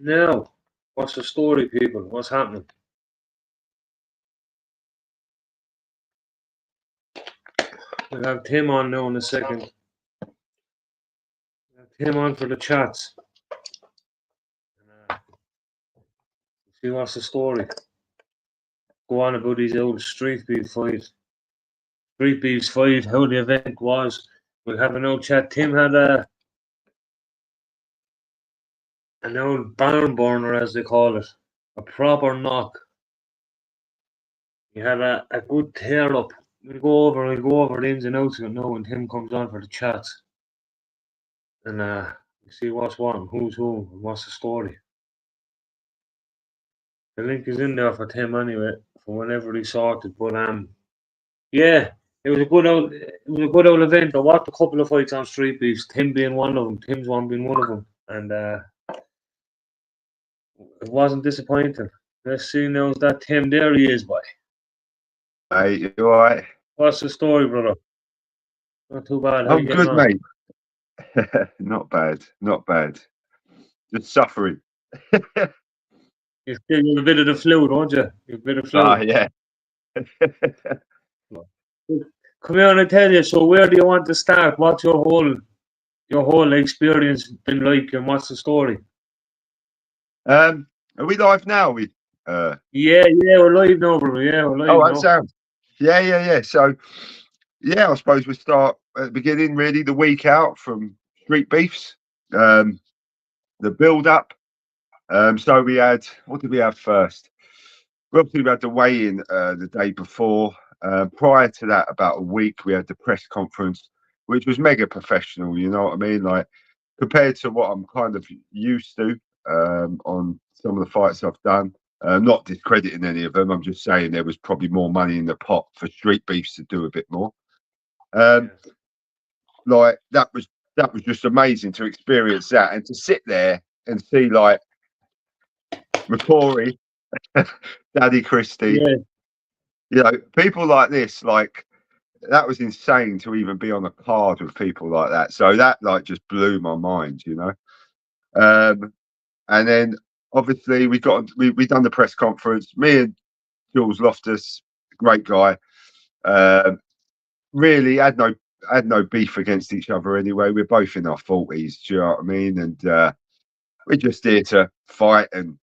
Now, what's the story, people? What's happening? We'll have Tim on now in a second. We'll have Tim on for the chats. See what's the story. Go on about these old street beef fight. Street beefs fight, how the event was. We'll have an old chat. Tim had an old barn burner, as they call it. A proper knock. He had a good tear up. We'll go over the ins and outs of it now when Tim comes on for the chats. And you see what's what and who's who and what's the story. The link is in there for Tim anyway, for whenever he's sorted. But yeah, it was a good old event. I watched a couple of fights on Street Beefs, Tim being one of them, Tim's one being one of them. And it wasn't disappointing. Let's see now, is that Tim? There he is, boy. Hey, you alright? What's the story, brother? Not too bad. I'm good, mate. Not bad, not bad. Just suffering. You still have a bit of the flu, don't you? You've a bit of flu. Ah, yeah. Come here and I tell you. So, where do you want to start? What's your whole experience been like, and what's the story? Are we live now? Yeah, we're live now, bro. Yeah, we're live now. Oh, that sounds. Yeah. So, yeah, I suppose we start at the beginning, really, the week out from Street Beefs, the build-up. So we had, what did we have first? Well, we had the weigh-in the day before. Prior to that, about a week, we had the press conference, which was mega professional, you know what I mean? Like, compared to what I'm kind of used to on some of the fights I've done. Not discrediting any of them. I'm just saying there was probably more money in the pot for Street Beefs to do a bit more. Like that was just amazing to experience that and to sit there and see like McCory, Daddy Christie, you know, people like this, like that was insane to even be on a card with people like that. So that like just blew my mind, you know. And then obviously we done the press conference. Me and Jules Loftus, great guy. Really had no beef against each other anyway. We're both in our 40s, do you know what I mean? And we're just here to fight and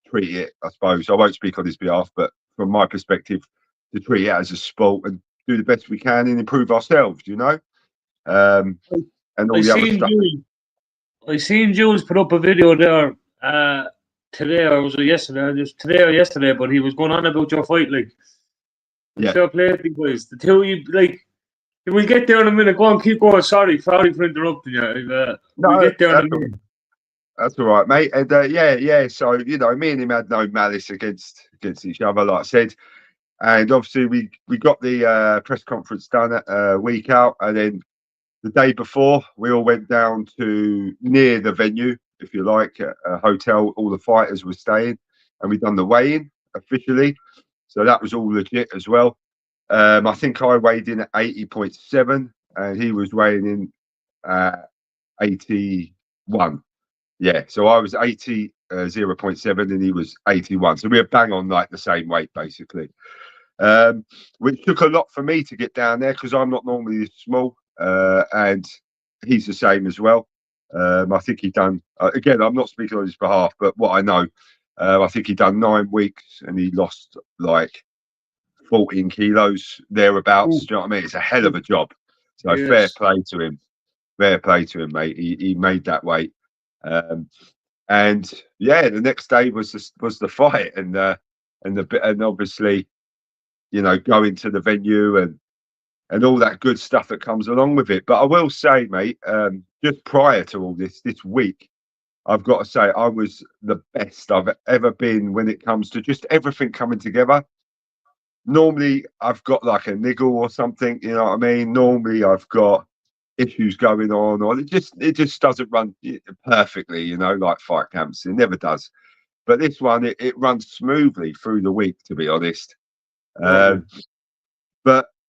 treat it, I suppose. I won't speak on his behalf, but from my perspective, to treat it as a sport and do the best we can and improve ourselves, you know? And all the other stuff. I seen Jules put up a video there today, or was it yesterday? Just today or yesterday, but he was going on about your fight, like. Yeah. Fair play to you guys. The two of you, like, we'll get there in a minute. Go on, keep going. Sorry for interrupting you. We'll get there in a minute. That's all right, mate. And yeah. So, you know, me and him had no malice against each other, like I said. And obviously we got the press conference done a week out, and then the day before we all went down to near the venue, if you like, a hotel. All the fighters were staying, and we done the weigh-in officially. So that was all legit as well. I think I weighed in at 80.7 and he was weighing in at 81. Yeah, so I was 0.7 and he was 81. So we were bang on like the same weight basically. Which took a lot for me to get down there because I'm not normally this small, and he's the same as well. I think he done again. I'm not speaking on his behalf, but what I know, I think he done 9 weeks and he lost like 14 kilos thereabouts. Do you know what I mean? It's a hell of a job. So yes. Fair play to him, mate. He made that weight. And yeah, the next day was the fight, and obviously, you know, going to the venue and all that good stuff that comes along with it. But I will say, mate, just prior to all this week, I've got to say I was the best I've ever been when it comes to just everything coming together. Normally I've got like a niggle or something, you know what I mean? Normally I've got issues going on, or it just doesn't run perfectly, you know, like fight camps. It never does. But this one, it runs smoothly through the week, to be honest. But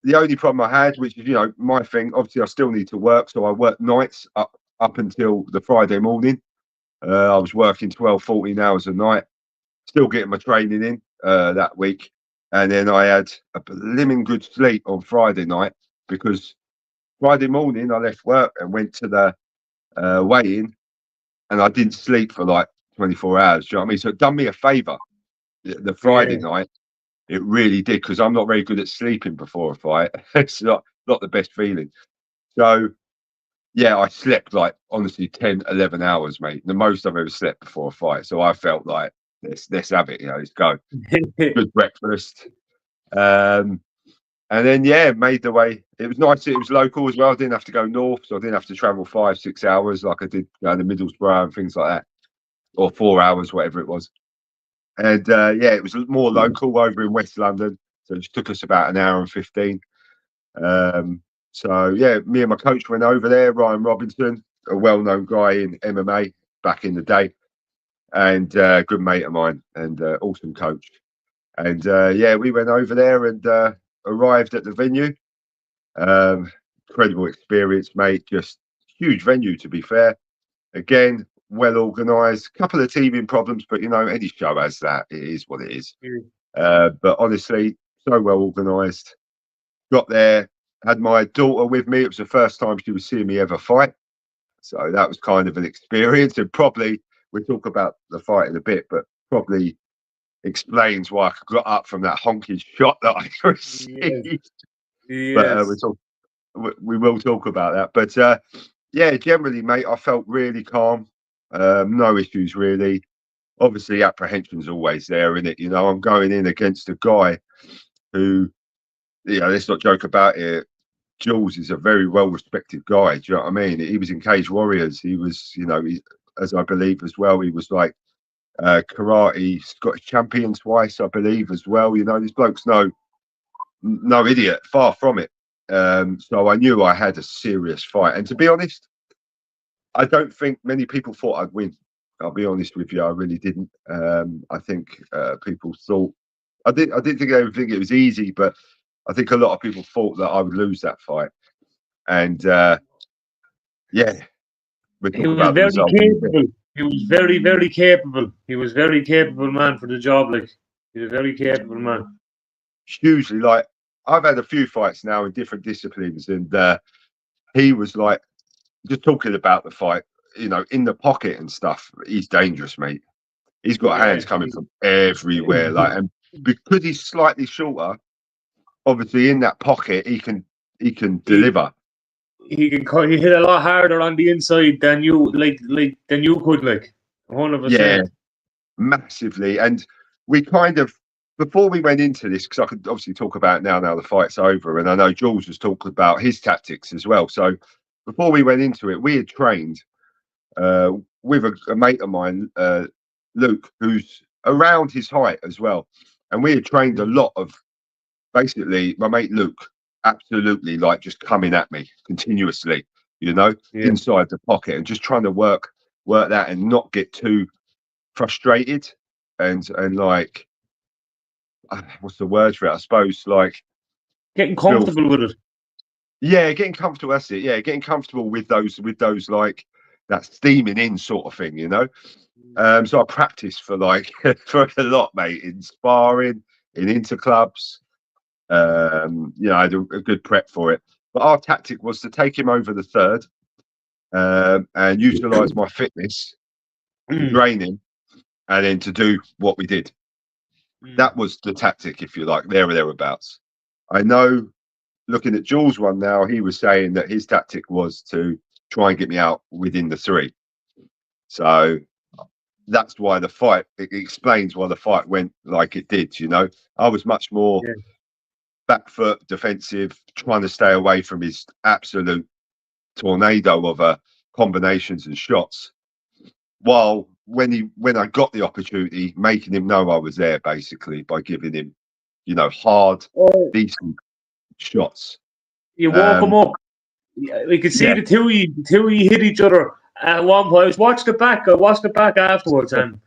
the only problem I had, which is, you know, my thing, obviously I still need to work, so I work nights up until the Friday morning. I was working 12, 14 hours a night, still getting my training in that week. And then I had a blimmin' good sleep on Friday night because Friday morning I left work and went to the weigh-in, and I didn't sleep for like 24 hours. Do you know what I mean? So it done me a favour. The Friday Yeah. night, it really did, because I'm not very good at sleeping before a fight. It's not the best feeling. So yeah, I slept like honestly 10, 11 hours, mate. The most I've ever slept before a fight. So I felt like let's have it, let's go. Good breakfast. And then yeah, made the way. It was nice. It was local as well. I didn't have to go north, so I didn't have to travel 5, 6 hours like I did the Middlesbrough and things like that, or 4 hours, whatever it was. And yeah, it was more local over in West London, so it just took us about an hour and 15. So yeah, me and my coach went over there, Ryan Robinson, a well-known guy in MMA back in the day, and good mate of mine, and awesome coach. And yeah, we went over there and arrived at the venue. Incredible experience, mate. Just huge venue, to be fair. Again, well organised. Couple of teething problems, but any show has that. It is what it is. But honestly, so well organised. Got there, had my daughter with me. It was the first time she was seeing me ever fight, so that was kind of an experience. And probably we'll talk about the fight in a bit, but probably explains why I got up from that honking shot that I received. But Yes. we will talk about that. But yeah, generally, mate, I felt really calm. No issues really. Obviously, apprehension's always there, isn't it? I'm going in against a guy who, let's not joke about it. Jules is a very well-respected guy. Do you know what I mean? He was in Cage Warriors. He was, as I believe as well, he was like karate Scottish champion twice, I believe, as well. This bloke's no idiot, far from it. So I knew I had a serious fight. And to be honest, I don't think many people thought I'd win. I'll be honest with you, I really didn't. I think people thought I didn't think they would think it was easy, but I think a lot of people thought that I would lose that fight. And yeah, we'll He talk was about the very result in a bit. capable. He was very, very capable. He was very capable man for the job. Like, he's a very capable man. Hugely, like, I've had a few fights now in different disciplines, and he was like, just talking about the fight, in the pocket and stuff. He's dangerous, mate. He's got hands coming from everywhere, like, and because he's slightly shorter, obviously in that pocket he can deliver. He hit a lot harder on the inside than you than you could, like, 100%. Yeah, massively. And we kind of, before we went into this, because I could obviously talk about it now the fight's over, and I know Jules was talking about his tactics as well. So before we went into it, we had trained with a mate of mine, Luke, who's around his height as well, and we had trained a lot of, basically, my mate Luke absolutely like just coming at me continuously, inside the pocket, and just trying to work that and not get too frustrated and like, what's the word for it? I suppose, like, Getting comfortable with it. Yeah, getting comfortable. That's it. Yeah, getting comfortable with those like that steaming in sort of thing, So I practiced for like for a lot, mate, in sparring, in interclubs. I had a good prep for it. But our tactic was to take him over the third, and utilise my fitness, drain him, and then to do what we did. That was the tactic, if you like, there or thereabouts. I know, looking at Jules' one now, he was saying that his tactic was to try and get me out within the 3. So that's why the fight, it explains why the fight went like it did, I was much more back foot, defensive, trying to stay away from his absolute tornado of combinations and shots. While when I got the opportunity, making him know I was there, basically, by giving him, hard, decent shots. You woke him up. We could see the two of you hit each other at one point. I watched it back afterwards, and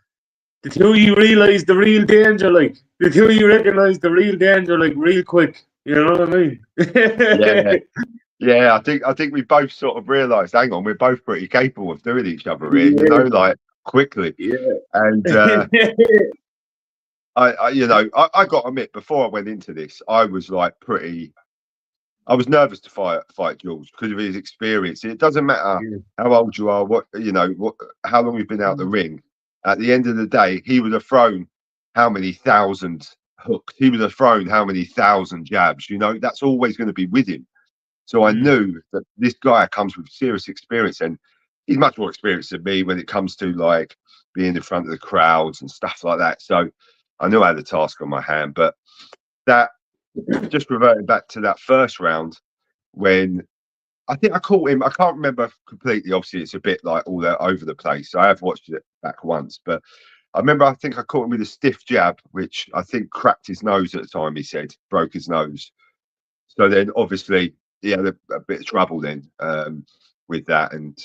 the two of you realised the real danger, like, the two of you recognised the real danger, like, real quick. You know what I mean? Yeah, I think we both sort of realised, hang on, we're both pretty capable of doing each other here, like, quickly. Yeah. And I got to admit, before I went into this, I was like I was nervous to fight Jules because of his experience. It doesn't matter Yeah. how old you are, how long you've been out the ring. At the end of the day, he would have thrown how many thousand hooks. He would have thrown how many thousand jabs. That's always going to be with him. So I knew that this guy comes with serious experience, and he's much more experienced than me when it comes to like being in front of the crowds and stuff like that. So I knew I had a task on my hand. But that just reverting back to that first round when I think I caught him. I can't remember completely. Obviously, it's a bit like all over the place. I have watched it back once, but I remember I think I caught him with a stiff jab, which I think cracked his nose at the time. He said broke his nose. So then, obviously, he had a bit of trouble then with that, and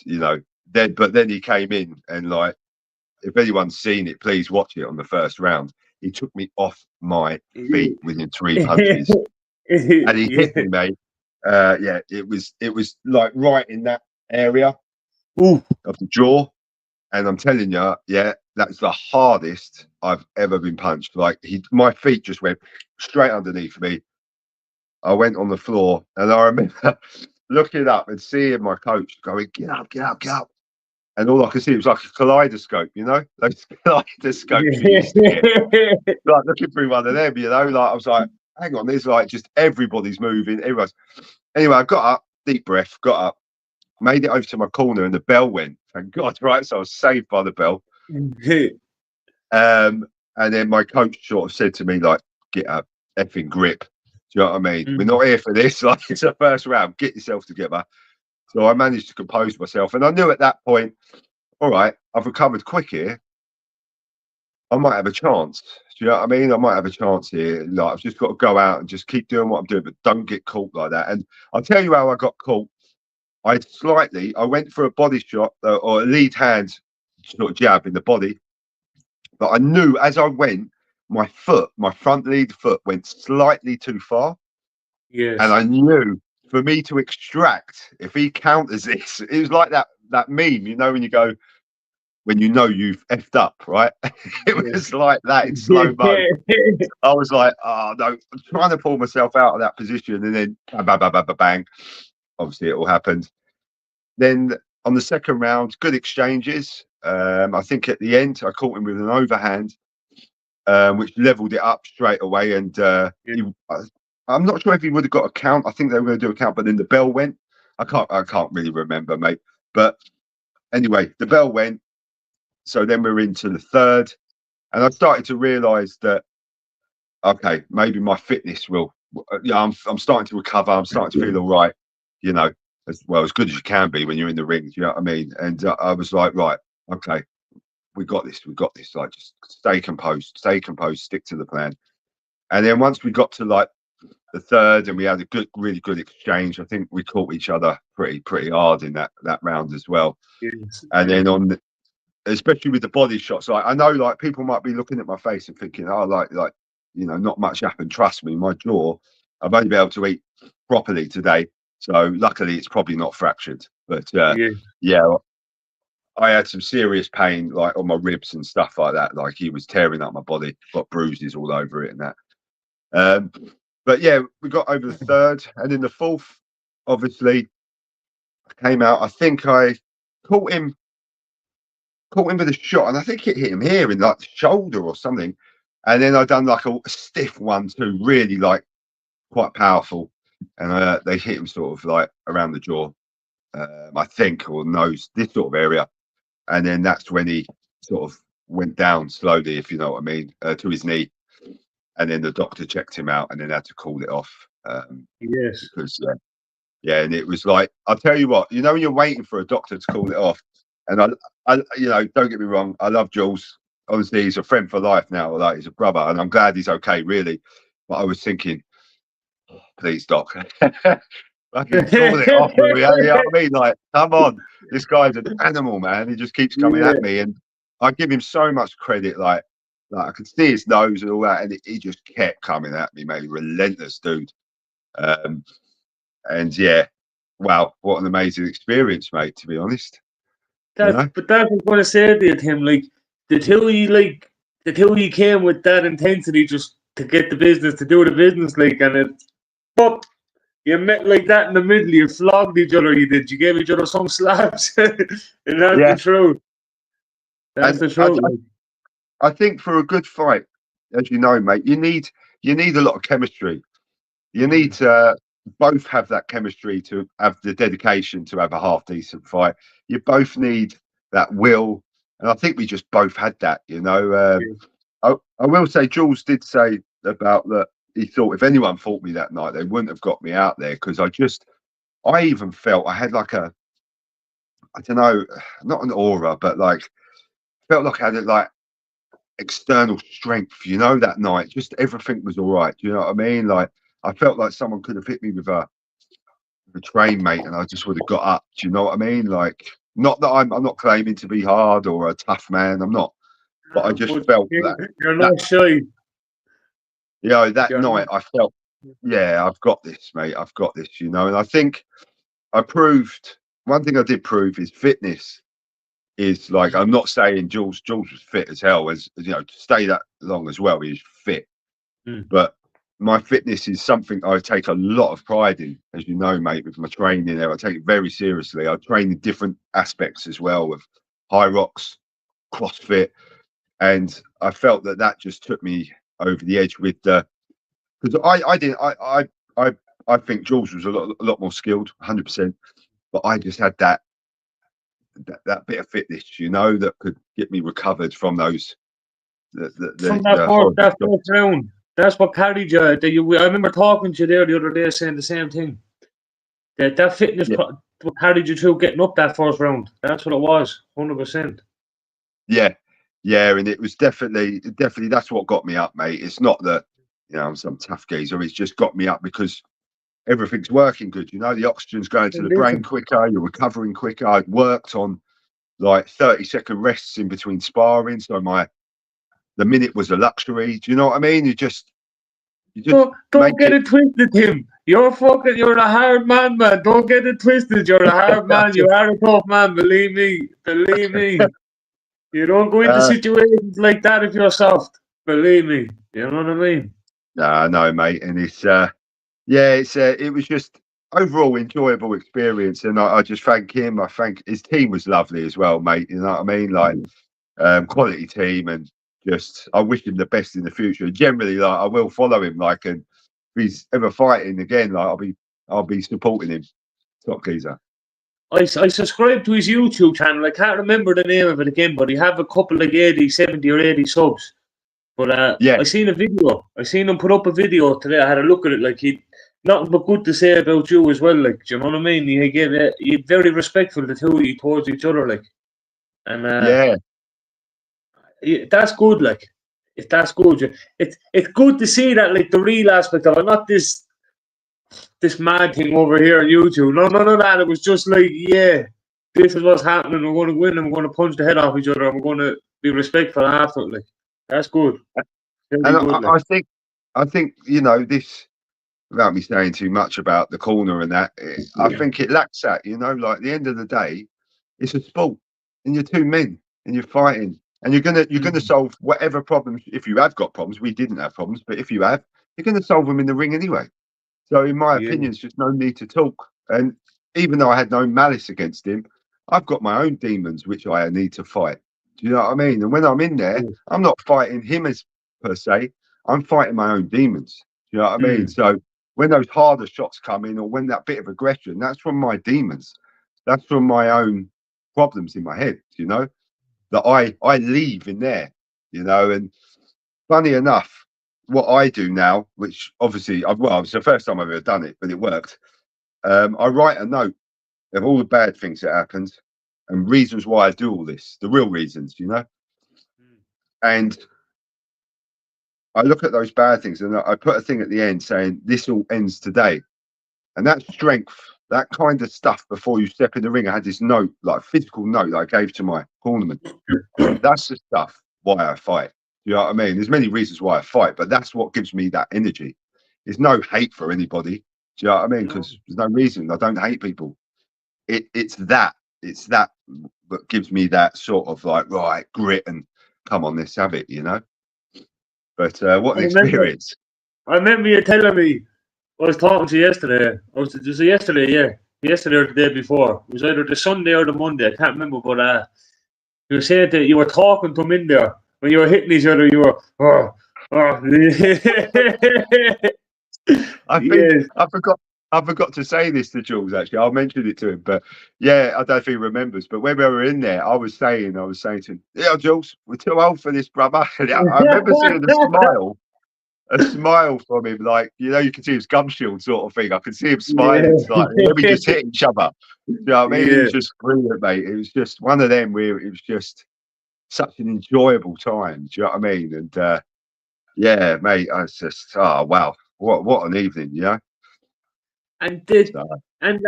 then he came in and like, if anyone's seen it, please watch it on the first round. He took me off my feet within 3 punches, and he hit me, mate. It was like right in that area of the jaw, and I'm telling you, that's the hardest I've ever been punched. Like my feet just went straight underneath me. I went on the floor, and I remember looking up and seeing my coach going, "Get up, get up, get up." And all I could see was like a kaleidoscope, those kaleidoscopes you used to get. Like looking through one of them, like I was like, hang on, there's like just everybody's moving, everyone's. Anyway, I got up, deep breath, got up, made it over to my corner, and the bell went. Thank God, right? So I was saved by the bell. And then my coach sort of said to me, like, get a effing grip. Do you know what I mean? We're not here for this. Like, it's the first round. Get yourself together. So I managed to compose myself. And I knew at that point, all right, I've recovered quick here. I might have a chance. Do you know what I mean? I might have a chance here. Like, I've just got to go out and just keep doing what I'm doing, but don't get caught like that. And I'll tell you how I got caught. I went for a body shot or a lead hand sort of jab in the body. But I knew as I went, my front lead foot went slightly too far. Yes. And I knew for me to extract, if he counters this, it was like that meme, when you go, when you've effed up, right? It was like that in slow mo. I was like, oh no, I'm trying to pull myself out of that position, and then bang, bang, bang, bang, bang, bang. Obviously, it all happened. Then on the second round, good exchanges. I think at the end, I caught him with an overhand, which leveled it up straight away. And I'm not sure if he would have got a count. I think they were going to do a count, but then the bell went. I can't really remember, mate. But anyway, the bell went. So then we're into the third, and I started to realise that, okay, maybe my fitness will. I'm starting to recover. I'm starting to feel all right. As good as you can be when you're in the ring. You know what I mean? And I was like, right, okay, we got this. Like, just stay composed, stick to the plan. And then once we got to like the third, and we had a really good exchange. I think we caught each other pretty hard in that round as well. Yes. And then especially with the body shots, like I know, like people might be looking at my face and thinking, oh, like not much happened. Trust me, my jaw, I've only been able to eat properly today, so luckily it's probably not fractured. But I had some serious pain, like on my ribs and stuff like that. Like he was tearing up my body, got bruises all over it and that. But yeah, we got over the third, and in the fourth, obviously, came out. I think I caught him with a shot, and I think it hit him here in like the shoulder or something. And then I done like a stiff 1-2, really like quite powerful, and they hit him sort of like around the jaw, I think, or nose, this sort of area. And then that's when he sort of went down slowly, if you know what I mean, to his knee. And then the doctor checked him out, and then had to call it off. Yes. Because and it was like, I'll tell you what, when you're waiting for a doctor to call it off, and I don't get me wrong, I love Jules. Obviously, he's a friend for life now, like he's a brother, and I'm glad he's okay, really. But I was thinking, oh, please, doc, fucking call it off with me. You know what I mean? Like, come on, this guy's an animal, man. He just keeps coming at me, and I give him so much credit. Like I could see his nose and all that, and he just kept coming at me, mate. Relentless dude. And yeah, wow, what an amazing experience, mate. To be honest. You know? But that's what I'm going to say to you, Tim. Like the two of you came with that intensity just to get the business, to do the business, like, and it. But you met like that in the middle. You flogged each other. You did. You gave each other some slaps, and that's the Yeah. truth. That's And the truth. Like. I think for a good fight, as you know, mate, you need a lot of chemistry. You need to both have that chemistry to have the dedication to have a half decent fight. You both need that will, and I think we just both had that. You know, I will say Jules did say about that. He thought if anyone fought me that night, they wouldn't have got me out there because I even felt I had like a, I don't know, not an aura, but like felt like I had like external strength, you know, that night. Just everything was all right. Do you know what I mean? Like I felt like someone could have hit me with a train, mate, and I just would have got up. Do you know what I mean? Like, not that I'm not claiming to be hard or a tough man. I'm not, but I just felt that You're not shy. you know, that You're night not. I felt, yeah, I've got this, mate. I've got this, you know. And I think I proved one thing I did prove is fitness is like I'm not saying Jules was fit as hell as you know to stay that long as well. He's fit, but my fitness is something I take a lot of pride in, as you know, mate. With my training, there I take it very seriously. I train in different aspects as well, with high rocks, CrossFit, and I felt that just took me over the edge with the because I didn't I think Jules was a lot more skilled, 100%, but I just had that bit of fitness, you know, that could get me recovered from those From the horrible that stuff. first round. That's what carried you. I remember talking to you there the other day saying the same thing. That fitness Yeah, what carried you through getting up that first round. That's what it was, 100%. yeah, yeah, and it was definitely that's what got me up, mate. It's not that you know I'm some tough geezer. It's just got me up because everything's working good. You know, the oxygen's going to the brain Listen, quicker. You're recovering quicker. I'd worked on like 30-second rests in between sparring, so the minute was a luxury. Do you know what I mean? You just don't make get it. it twisted, Tim. You're a hard man, man. Don't get it twisted. You're a hard man. You are a tough man. Believe me. Believe me. You don't go into uh, situations like that if you're soft. Believe me. You know what I mean? no, mate, and it's yeah, it was just overall enjoyable experience, and I just thank him. I thank his team was lovely as well, mate. You know what I mean? Like quality team, and just I wish him the best in the future. Generally, like I will follow him, like, and if he's ever fighting again, like I'll be supporting him. Top geezer. I subscribe to his YouTube channel. I can't remember the name of it again, but he have a couple like 80, 70 or 80 subs. But Yeah, I seen a video. I seen him put up a video today. I had a look at it. Like he, nothing but good to say about you as well. Like, do you know what I mean? He gave he very respectful the two of you towards each other. Like, and yeah, that's good. Like, if that's good, it's good to see that. Like the real aspect of it, not this mad thing over here on YouTube. No, none of that. It was just like, yeah, this is what's happening. We're going to win and we're going to punch the head off each other and we're going to be respectful after it. Like, that's good. Very and good. Like, I think you know this without me saying too much about the corner and that. I think it lacks that. You know, like at the end of the day, it's a sport, and you're two men, and you're fighting, and you're gonna solve whatever problems. If you have got problems, we didn't have problems, but if you have, you're gonna solve them in the ring anyway. So, in my yeah. opinion, it's just no need to talk. And even though I had no malice against him, I've got my own demons which I need to fight. Do you know what I mean? And when I'm in there, I'm not fighting him as per se. I'm fighting my own demons. Do you know what I mean? So when those harder shots come in, or when that bit of aggression, that's from my demons. That's from my own problems in my head. You know that I leave in there. You know, and funny enough, what I do now, which obviously, it's the first time I've ever done it, but it worked. I write a note of all the bad things that happened and reasons why I do all this, the real reasons, you know. And I look at those bad things and I put a thing at the end saying, "This all ends today." And that strength, that kind of stuff before you step in the ring, I had this note, like a physical note that I gave to my cornerman. That's the stuff why I fight. You know what I mean? There's many reasons why I fight, but that's what gives me that energy. There's no hate for anybody. Do you know what I mean? No. Because there's no reason. I don't hate people. It's that. it's that gives me that sort of like right grit and come on, let's have it, you know. But what an experience! I remember you telling me. I was talking to you yesterday. Was it yesterday? Yeah, yesterday or the day before. It was either the Sunday or the Monday. I can't remember, but you said that you were talking to him in there when you were hitting each other. You were, I think yes. I forgot to say this to Jules. Actually, I'll mention it to him. But yeah, I don't think he remembers. But when we were in there, I was saying to him, "Yeah, Jules, we're too old for this, brother." And I remember seeing a smile from him, like, you know, you can see his gum shield sort of thing. I could see him smiling. It's like, let me just hit each other. You know what I mean? It Yeah. was just brilliant, mate. It was just one of them where it was just such an enjoyable time. Do you know what I mean? And yeah, mate, I was just, oh wow, what an evening, you know. And did So, and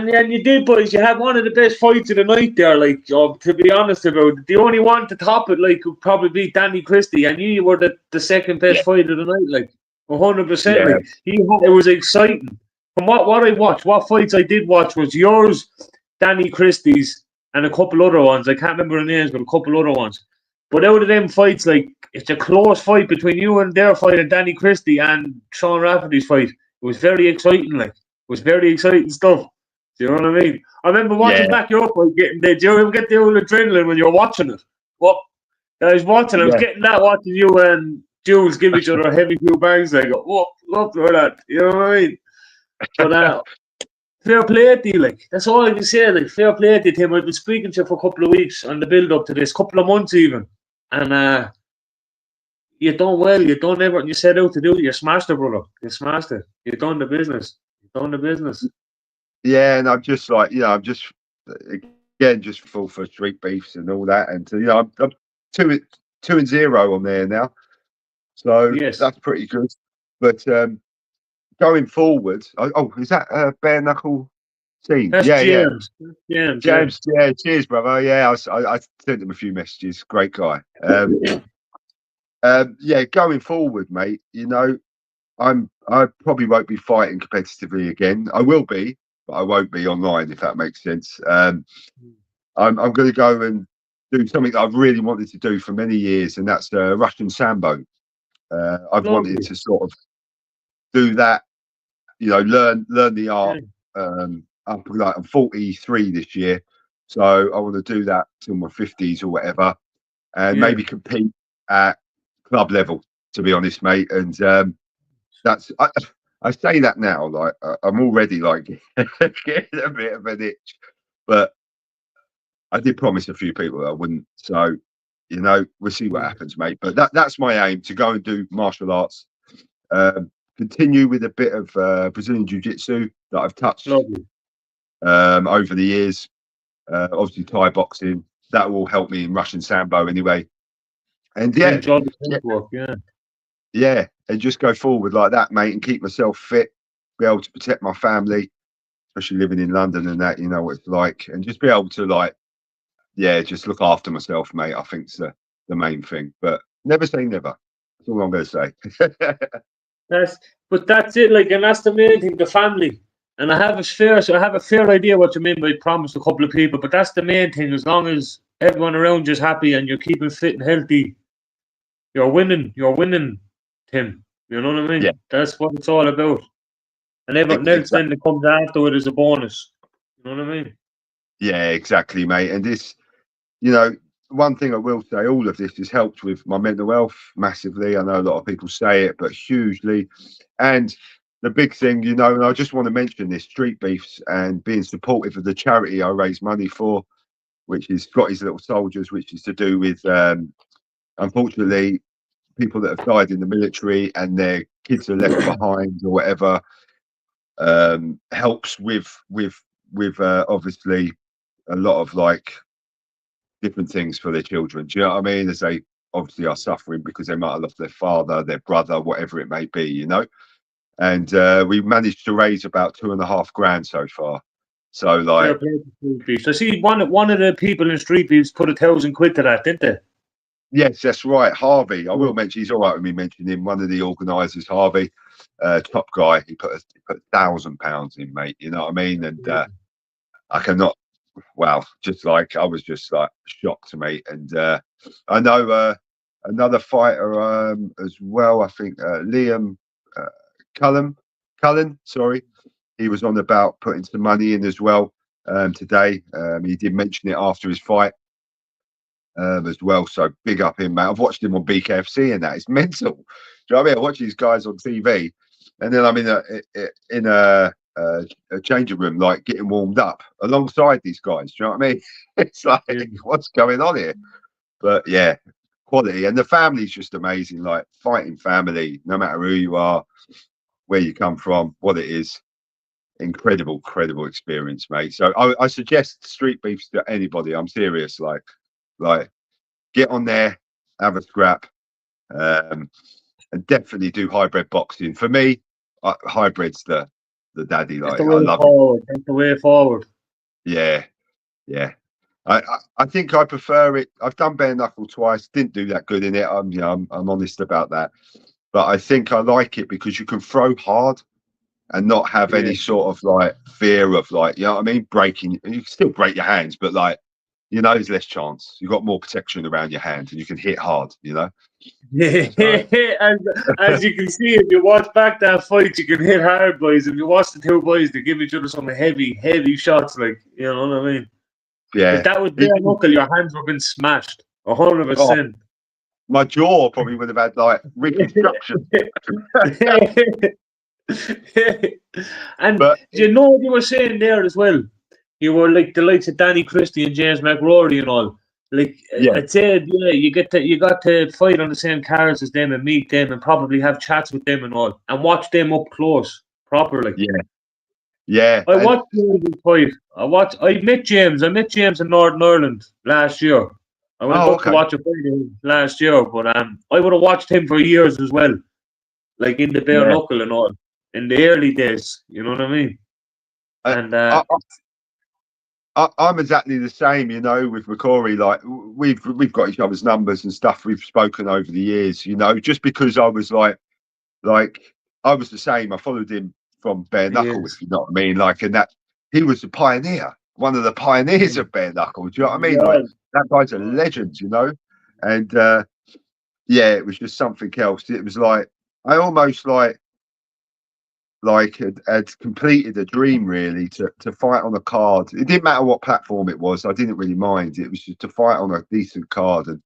then you did, boys. You had one of the best fights of the night there. Like, to be honest about it, the only one to top it, like, would probably be Danny Christie. I knew you were the second best yeah, fight of the night, like 100%. yeah, Like, it was exciting. From what I watched, what fights I did watch was yours, Danny Christie's, and a couple other ones. I can't remember the names, but a couple other ones. But out of them fights, like, it's a close fight between you and their fight and Danny Christie and Sean Rafferty's fight. It was very exciting, like. Was very exciting stuff. Do you know what I mean? I remember watching yeah, back your fight, getting the. Do you ever get the old adrenaline when you're watching it? What I was watching, I was yeah. getting that watching you and Jules give each other a heavy few bangs. I go, look for that. You know what I mean? But fair play to you, like, that's all I can say. Like, fair play to you, Tim. I've been speaking to you for a couple of weeks on the build up to this, couple of months even, and you done well. You done everything you set out to do. You smashed it, brother. You smashed it. You done the business. You done the business. Yeah, and I'm just like, you know, I'm just again just full for street beefs and all that, and you know, I'm 2-0 on there now, so Yes. that's pretty good. But going forward, oh, is that bare knuckle scene? That's Yeah, yeah, James. James, yeah. James. Yeah, cheers, brother. Yeah, I sent him a few messages. Great guy. Yeah, going forward, mate. You know, I probably won't be fighting competitively again. I will be, but I won't be online, if that makes sense. I'm going to go and do something that I've really wanted to do for many years, and that's Russian Sambo. I've wanted Lovely. to sort of do that, you know, learn the art. Yeah. I'm 43 this year, so I want to do that till my 50s or whatever, and Yeah. maybe compete at club level. To be honest, mate, and that's I say that now, like I'm already like getting a bit of an itch, but I did promise a few people that I wouldn't. So, you know, we'll see what happens, mate. But that's my aim, to go and do martial arts, continue with a bit of Brazilian jiu-jitsu that I've touched Lovely. over the years. Obviously, Thai boxing, that will help me in Russian Sambo anyway. And You yeah, enjoy the yeah, work, yeah. yeah, and just go forward like that, mate, and keep myself fit, be able to protect my family, especially living in London and that, you know what it's like, and just be able to, like, yeah, just look after myself, mate. I think's the main thing. But never say never. That's all I'm going to say. That's it, like, and that's the main thing, the family. And I have a fair idea what you mean by promise a couple of people, but that's the main thing. As long as everyone around you's happy and you're keeping fit and healthy, you're winning. You're winning, Tim. You know what I Yeah, mean? That's what it's all about. And everything else exactly. then that comes after it is a bonus. You know what I mean? Yeah, exactly, mate. And this, you know, one thing I will say, all of this has helped with my mental health massively. I know a lot of people say it, but hugely. And the big thing, you know, and I just want to mention this, Street Beefs, and being supportive of the charity I raise money for, which is Scotty's Little Soldiers, which is to do with, unfortunately, people that have died in the military and their kids are left behind or whatever. Helps with obviously a lot of like different things for their children. Do you know what I mean? As they obviously are suffering because they might have lost their father, their brother, whatever it may be, you know. And we managed to raise about 2.5 grand so far. So Fair like, play to Street Beefs. I see one of the people in Street Beefs put £1,000 to that, didn't they? yes, that's right. Harvey, I Yeah. will mention, he's all right with me mentioning him. One of the organisers, Harvey, top guy. He put £1,000 in, mate. You know what I mean? And I cannot wow, just like I was just like shocked, mate. And I know another fighter as well. I think Liam uh, Cullen, sorry, he was on about putting some money in as well today. He did mention it after his fight as well. So big up him, mate. I've watched him on BKFC and that. It's mental. Do you know what I mean? I watch these guys on TV, and then I'm in a changing room, like getting warmed up alongside these guys. Do you know what I mean? It's like, Yeah. what's going on here? But yeah, quality, and the family's just amazing. Like fighting family, no matter who you are, where you come from, what it is. Incredible experience, mate. So I suggest street beefs to anybody. I'm serious. Like get on there, have a scrap, and definitely do hybrid boxing. For me, hybrid's the daddy. That's Like the I way love it. forward. That's the way forward. Yeah, yeah. I think I prefer it. I've done bare knuckle twice. Didn't do that good in it. I'm honest about that. But I think I like it because you can throw hard and not have Yeah. any sort of like fear of like, you know what I mean, breaking. You can still break your hands, but like, you know, there's less chance. You've got more protection around your hand and you can hit hard, you know. So, as you can see, if you watch back that fight, you can hit hard, boys. If you watch the two boys, they give each other some heavy shots, like, you know what I mean? If yeah. that was bare knuckle, your hands would have been smashed. Oh, 100%. my jaw probably would have had like reconstruction. And But you know what you were saying there as well? You were like the likes of Danny Christie and James McRory and all. Like yeah, I'd say, yeah, you got to fight on the same cards as them and meet them and probably have chats with them and all and watch them up close properly. yeah, yeah. I And watched James fight. I met James. I met James in Northern Ireland last year. I went oh, up to okay. watch a fight of him last year, but I would have watched him for years as well, like in the bare Yeah. knuckle and all in the early days. You know what I mean? I, And I, I'm exactly the same, you know, with McCory. Like we've got each other's numbers and stuff. We've spoken over the years, you know, just because I was like I was the same. I followed him from bare knuckle, yes, if you know what I mean. Like, and that he was a pioneer, one of the pioneers of bare knuckle. Do you know what I mean? Like yes, that guy's a legend, you know. And yeah, it was just something else. It was like I almost like had completed a dream really to fight on a card. It didn't matter what platform it was. I didn't really mind. It was just to fight on a decent card, and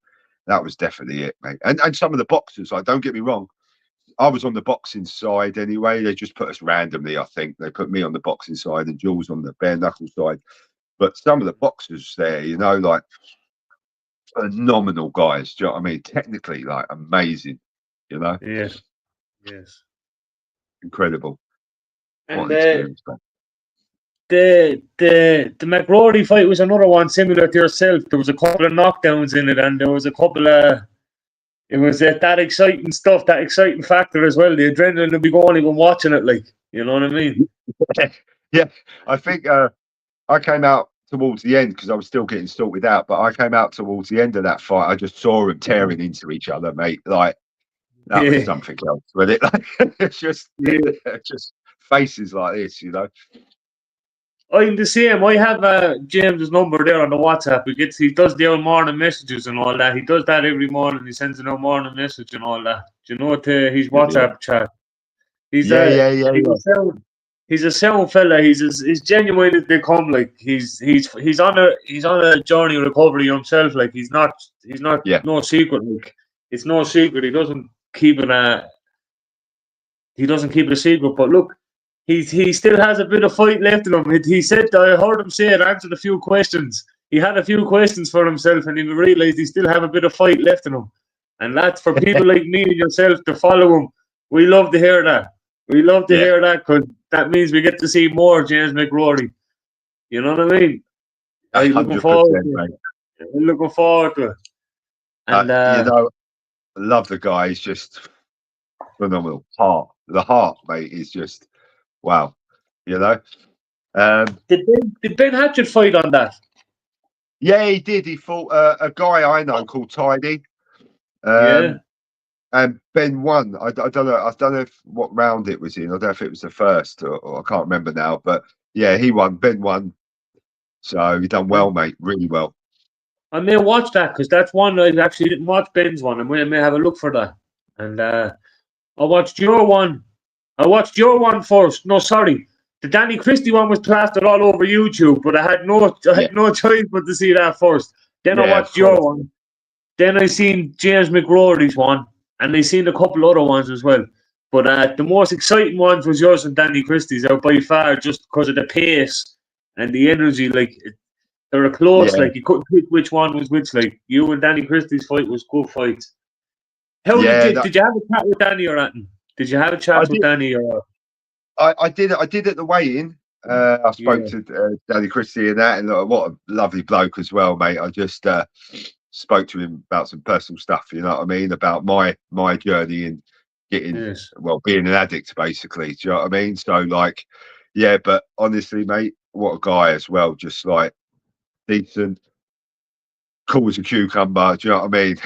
that was definitely it, mate. And some of the boxers, like, don't get me wrong, I was on the boxing side anyway. They just put us randomly. I think they put me on the boxing side and Jules on the bare knuckle side. But some of the boxers there, you know, like phenomenal guys. Do you know what I mean? Technically, like amazing. You know, yes, yes. incredible. What And an experience, man. the McRory fight was another one similar to yourself. There was a couple of knockdowns in it, and there was a couple of. It was that exciting stuff, that exciting factor as well. The adrenaline would be going even watching it, like, you know what I mean? Yeah, I think I came out towards the end because I was still getting sorted out, but I came out towards the end of that fight. I just saw them tearing into each other, mate. Like that was Yeah, something else, was it? Like it's yeah. just faces like this, you know. I'm the same. I have James's number there on the WhatsApp. He does the old morning messages and all that. He does that every morning. He sends an old morning message and all that. Do you know his Yeah, WhatsApp chat? He's yeah, a yeah, yeah, he's yeah. a sound fella. He's as genuine as they come. Like he's on a journey of recovery himself. Like he's not Yeah. no secret. Like it's no secret. He doesn't keep it a secret. But look, he still has a bit of fight left in him. He said, I heard him say it, answered a few questions. He had a few questions for himself, and he realised he still have a bit of fight left in him. And that's for people like me and yourself to follow him. We love to hear that. We love to Yeah, hear that because that means we get to see more James McRory. You know what I mean? I'm looking 100%, forward to mate. it. I'm looking forward to it. And You know, I love the guy. He's just phenomenal. The heart, mate, is just wow. You know. did Ben Hatchett fight on that? Yeah, he did. He fought a guy I know called Tidy. Yeah. And Ben won. I don't know. I don't know what round it was in. I don't know if it was the first or I can't remember now. But yeah, he won. Ben won. So he done well, mate, really well. I may watch that because that's one I actually didn't watch Ben's one. I may have a look for that. And I watched your one. I watched your one first. No, sorry. The Danny Christie one was plastered all over YouTube, but I had Yeah, no choice but to see that first. Then I yeah, of watched your course. one. Then I seen James McGrory's one, and I seen a couple other ones as well. But the most exciting ones was yours and Danny Christie's out by far, just because of the pace and the energy. Like they were close. Yeah, Like you couldn't pick which one was which. Like you and Danny Christie's fight was good fights. How yeah. did you have a chat with Danny or anything? Did you have a I chat with did. Danny or? I did. I did at the weigh-in. I spoke Yeah. to Danny Christie and that, and what a lovely bloke as well, mate. I just spoke to him about some personal stuff. You know what I mean? About my journey and getting Yes. being an addict, basically. Do you know what I mean? So like, yeah. But honestly, mate, what a guy as well. Just like decent, cool as a cucumber. Do you know what I mean?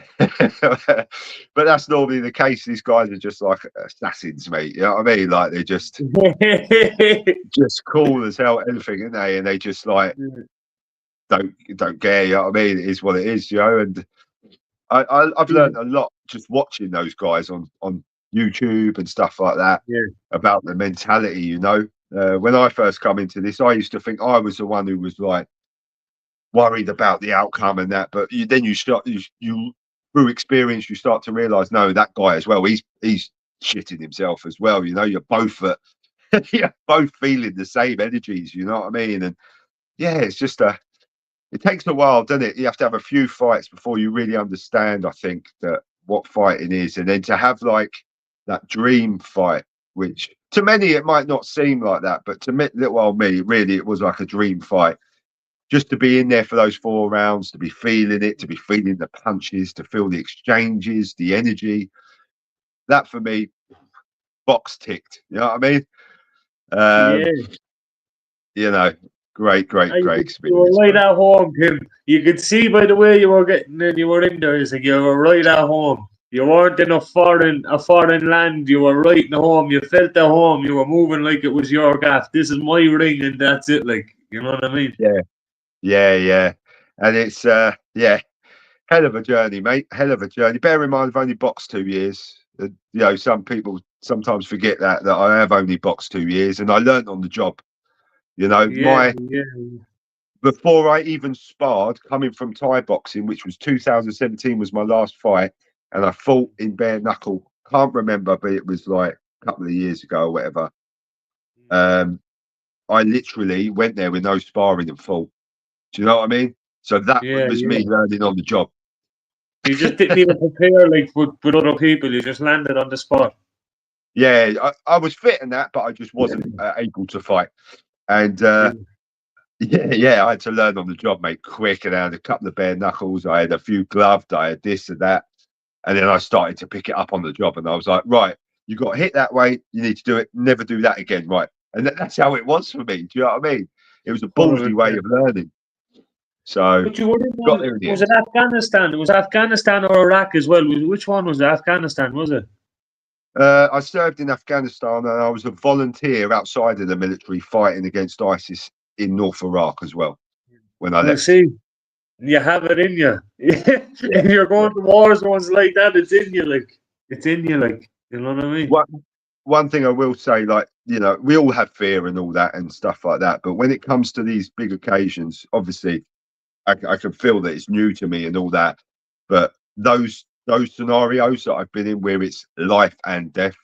But that's normally the case. These guys are just like assassins, mate. You know what I mean? Like they're just cool as hell, anything, aren't they? And they just like don't care. You know what I mean? It is what it is, you know. And I've learned a lot just watching those guys on YouTube and stuff like that Yeah. about the mentality. You know, when I first come into this, I used to think I was the one who was like worried about the outcome and that, but then you start you through experience you start to realize no, that guy as well, he's shitting himself as well. You know, you're both you're both feeling the same energies. You know what I mean? And yeah, it's just it takes a while, doesn't it? You have to have a few fights before you really understand, I think, that what fighting is, and then to have like that dream fight, which to many it might not seem like that, but to me, little old me, really, it was like a dream fight. Just to be in there for those 4 rounds, to be feeling it, to be feeling the punches, to feel the exchanges, the energy. That for me, box ticked. You know what I mean? Yeah. You know, great You were experience. right at home, Tim. You could see by the way you were getting in, you were in there. It's like you were right at home. You weren't in a foreign land. You were right in home. You felt at home. You were moving like it was your gaff. This is my ring, and that's it. Like you know what I mean? Yeah. And it's yeah, hell of a journey, mate. Hell of a journey. Bear in mind, I've only boxed 2 years. You know, some people sometimes forget that I have only boxed 2 years, and I learned on the job. You know, Yeah, my yeah, before I even sparred, coming from Thai boxing, which was 2017, was my last fight, and I fought in bare knuckle. Can't remember, but it was like a couple of years ago or whatever. I literally went there with no sparring and fought. Do you know what I mean? So that yeah, was me yeah. learning on the job. You just didn't even prepare like with other people. You just landed on the spot. Yeah, I was fit in that, but I just wasn't able to fight. And Yeah, yeah, I had to learn on the job, mate, quick. And I had a couple of bare knuckles. I had a few gloved. I had this and that. And then I started to pick it up on the job. And I was like, right, you got hit that way. You need to do it. Never do that again. Right. And that's how it was for me. Do you know what I mean? It was a ballsy way 100%. of learning. So But you were in got there in the was end. it Afghanistan? It was Afghanistan or Iraq as well. Which one was it? Afghanistan, was it? I served in Afghanistan and I was a volunteer outside of the military fighting against ISIS in North Iraq as well when I Well, left. see, you have it in you. Yeah, If you're yeah. going to war zones like that, it's in you. Like it's in you. Like you know what I mean? One thing I will say, like, you know, we all have fear and all that and stuff like that. But when it comes to these big occasions, obviously, I can feel that it's new to me and all that. But those scenarios that I've been in where it's life and death,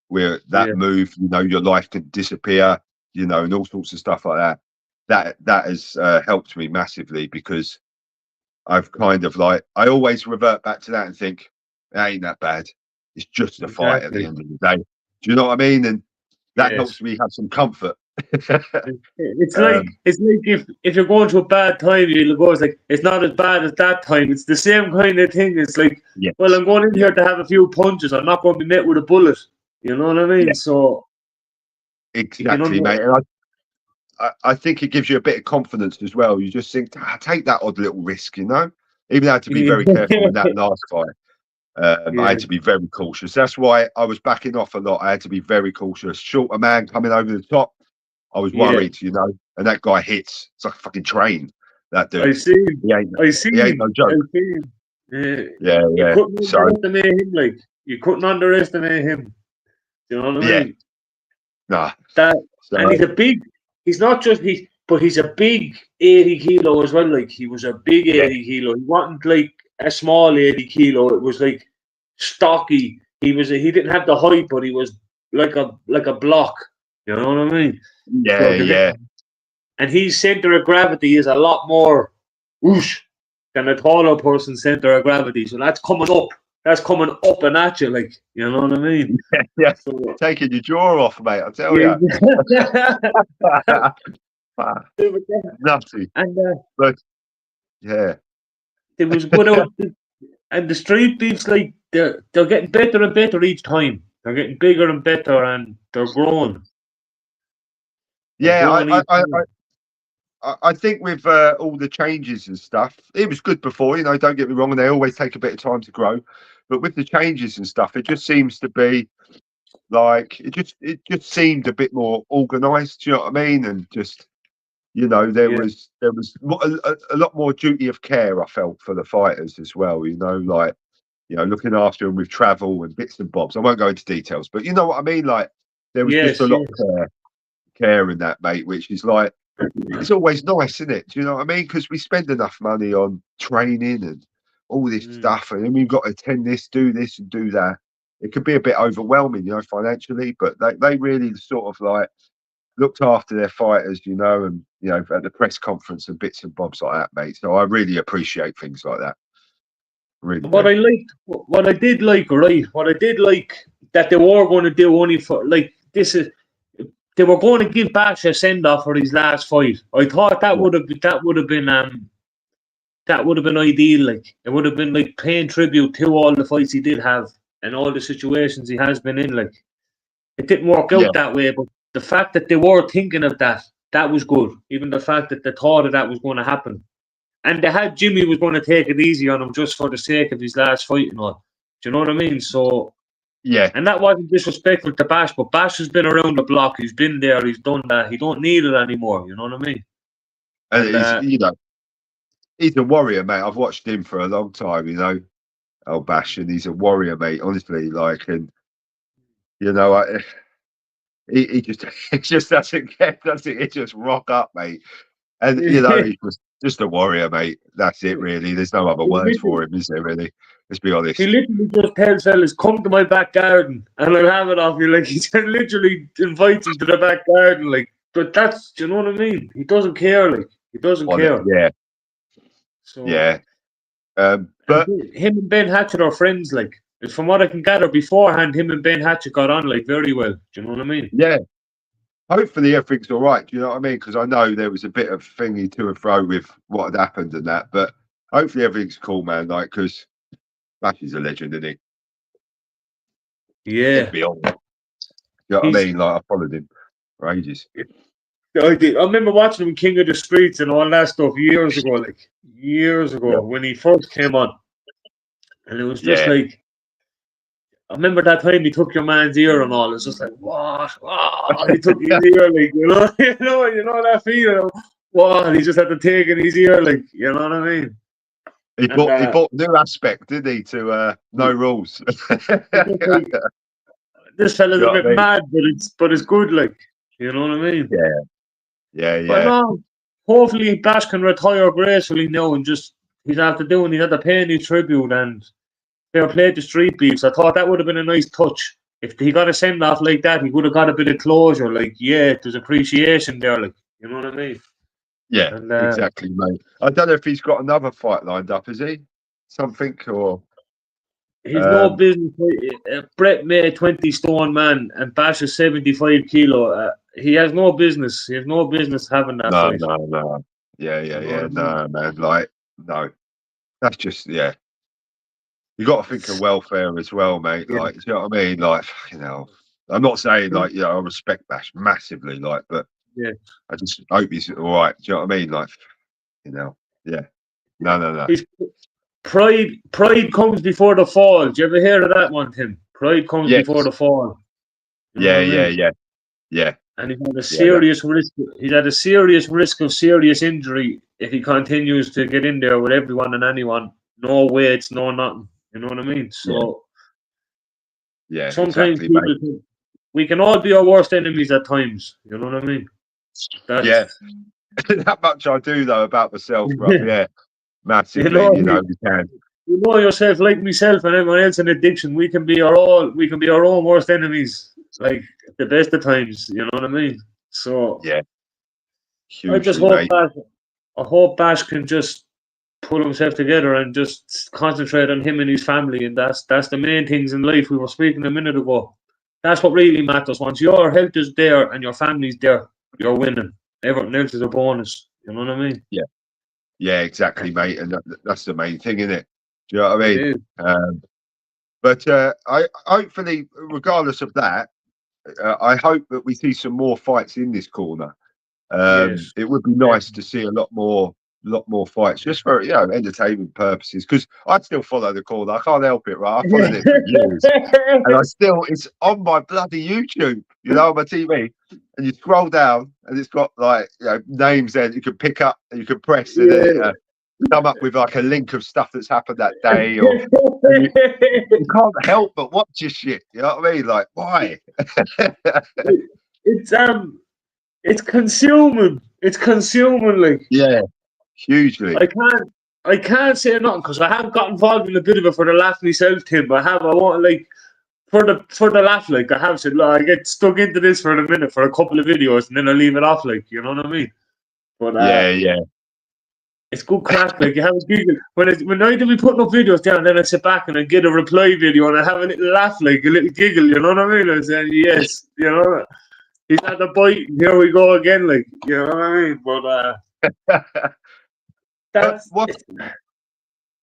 where that Yeah, move, you know, your life could disappear, you know, and all sorts of stuff like that. That has helped me massively because I've kind of like I always revert back to that and think, it ain't that bad. It's just a fight at the exactly. end of the day. Do you know what I mean? And that Yes. helps me have some comfort. It's like um, if you're going through a bad time, you'll go. It's like it's not as bad as that time. It's the same kind of thing. It's like, yes, well, I'm going in yeah, here to have a few punches. I'm not going to be met with a bullet. You know what I mean? yeah, So you can exactly, under. mate. And I think it gives you a bit of confidence as well. You just think, take that odd little risk, you know. Even though I had to be very careful in that last fight. I Yeah, had to be very cautious. That's why I was backing off a lot. I had to be very cautious. Shorter man coming over the top. I was Yeah. worried, you know. And that guy hits. It's like a fucking train. That dude. I seen. He ain't, I he ain't seen. no I joke. seen. Yeah. Yeah, You yeah. couldn't So underestimate him. Like you couldn't underestimate him. You know what I yeah, mean? nah. That So and he's a big. He's not just but he's a big 80 kilo as well. Like he was a big yeah, 80 kilo. He wasn't like a small 80 kilo. It was like stocky. He didn't have the height, but he was like a block. You know what I mean? yeah, So yeah. and his center of gravity is a lot more whoosh than a taller person's center of gravity. So that's coming up. That's coming up and at you, like you know what I mean. Yeah. So Taking your jaw off, mate, I tell yeah. you. Nutty. And But yeah. it was good out. And the street beefs, like they're getting better and better each time. They're getting bigger and better, and they're growing. They're Yeah, growing each time. I think with all the changes and stuff, it was good before, you know, don't get me wrong, and they always take a bit of time to grow. But with the changes and stuff, it just seems to be like it just seemed a bit more organized, do you know what I mean? And just, you know, there Yeah, was a lot more duty of care I felt for the fighters as well, you know, like, you know, looking after them with travel and bits and bobs. I won't go into details, but you know what I mean? Like there was just a yes, lot yes. of care in that, mate, which is like it's always nice, isn't it? Do you know what I mean? Because we spend enough money on training and all this Mm. stuff, and then we've got to attend this, do this, and do that. It could be a bit overwhelming, you know, financially, but they really sort of like looked after their fighters, you know, and you know, at the press conference and bits and bobs like that, mate. So I really appreciate things like that. Really What do. I liked, what I did like, right? What I did like that they were going to do only for like this is they were going to give Bash a send off for his last fight. I thought Yeah, that would have been ideal. Like it would have been like paying tribute to all the fights he did have and all the situations he has been in. Like it didn't work yeah, out that way, but the fact that they were thinking of that, that was good. Even the fact that they thought that was going to happen. And they had Jimmy was going to take it easy on him just for the sake of his last fight and all. Do you know what I mean? So, yeah. and that wasn't disrespectful to Bash, but Bash has been around the block. He's been there. He's done that. He don't need it anymore. You know what I mean? And And he's, you know, he's a warrior, mate. I've watched him for a long time, you know, El Bash, and he's a warrior, mate. Honestly, like, and you know, he just he just doesn't get, does it? He just rock up, mate. And you know, he's just a warrior, mate. That's it, really. There's no other he words literally, for him, is there? Really? Let's be he honest. literally just tells fellas, "Come to my back garden, and I'll have it off you." Like he literally invites them to the back garden. Like, but that's, do you know what I mean? He doesn't care. Like he doesn't On it, care. yeah, So. yeah. And But him and Ben Hatchett are friends, like from what I can gather beforehand, him and Ben Hatchett got on like very well. Do you know what I mean? yeah, hopefully everything's all right. Do you know what I mean? Because I know there was a bit of thingy to and fro with what had happened and that, but hopefully everything's cool, man. Like, because Bash is a legend, isn't he? Let's Yeah, be honest. You know what I he's. mean? Like, I followed him for ages. I did. I remember watching him King of the Streets and all that stuff years ago, like years Yeah, ago when he first came on, and it was just yeah. like I remember that time he took your man's ear and all. It's just like what? He took his ear, like you know that feeling. What? And he just had to take in his ear, like you know what I mean? And He brought new aspect, did he, to no rules. it's just like this fella's You a know what bit I mean? mad, but it's good, like you know what I mean. Yeah, yeah, But yeah, no, hopefully Bash can retire gracefully now and just he's after doing. He had to pay any tribute and fair play to Street Beefs. I thought that would have been a nice touch. If he got a send off like that, he would have got a bit of closure. Like, yeah, there's appreciation there. Like, you know what I mean? yeah, And exactly, mate. I don't know if he's got another fight lined up, is he? Something or he's no um, business. Brett May, 20 stone man, and Bash is 75 kilo. He has no business. He has no business having that no, fight. no, no. Yeah, yeah, You know what yeah. I mean? No, man. Like, no. That's just yeah. You got to think of welfare as well, mate. Yeah. Like, do you know what I mean? Like, you know, I'm not saying like, I respect Bash massively, like, but Yeah. I just hope he's all right. Do you know what I mean? Like, you know, yeah. No, no, no. He's pride comes before the fall. Do you ever hear of that one, Tim? Pride comes before Yes. the fall. You know Yeah, what I yeah, mean? yeah, yeah. And he's had a serious risk. He's at a serious risk of serious injury if he continues to get in there with everyone and anyone. No weights, no nothing. You know what I mean? So sometimes exactly, we can all be our worst enemies at times. You know what I mean? That much I do though about myself, bro. Yeah, massively. You can. You know yourself, like myself and everyone else in addiction. We can be our own worst enemies. Like at the best of times. You know what I mean? So Hugely, I just hope Bash can just pull himself together and just concentrate on him and his family, and that's the main things in life. We were speaking a minute ago. That's what really matters. Once your health is there and your family's there, you're winning. Everything else is a bonus. You know what I mean? Yeah, exactly, mate. And that's the main thing, isn't it? Do you know what I mean? But I hopefully, regardless of that, I hope that we see some more fights in this corner. It would be nice to see a lot more fights, just for entertainment purposes. Because I'd still follow the corner. I can't help it, right? I followed it for years, and it's on my bloody YouTube, on my TV. And you scroll down, and it's got like names there that you can pick up, and you can press, and then it come up with like a link of stuff that's happened that day, or you can't help but watch this shit. You know what I mean? Like, why? It's consuming. It's consuming, like hugely. I can't say nothing because I have got involved in a bit of it for the laugh myself, Tim. I want for the laugh, like I have said, look, I get stuck into this for a minute for a couple of videos and then I leave it off, like, you know what I mean? But it's good crack, like you have a giggle. When I do be putting up videos down, then I sit back and I get a reply video and I have a little laugh, like a little giggle, you know what I mean? I say, yes, he's at the bite, here we go again, like, you know what I mean? But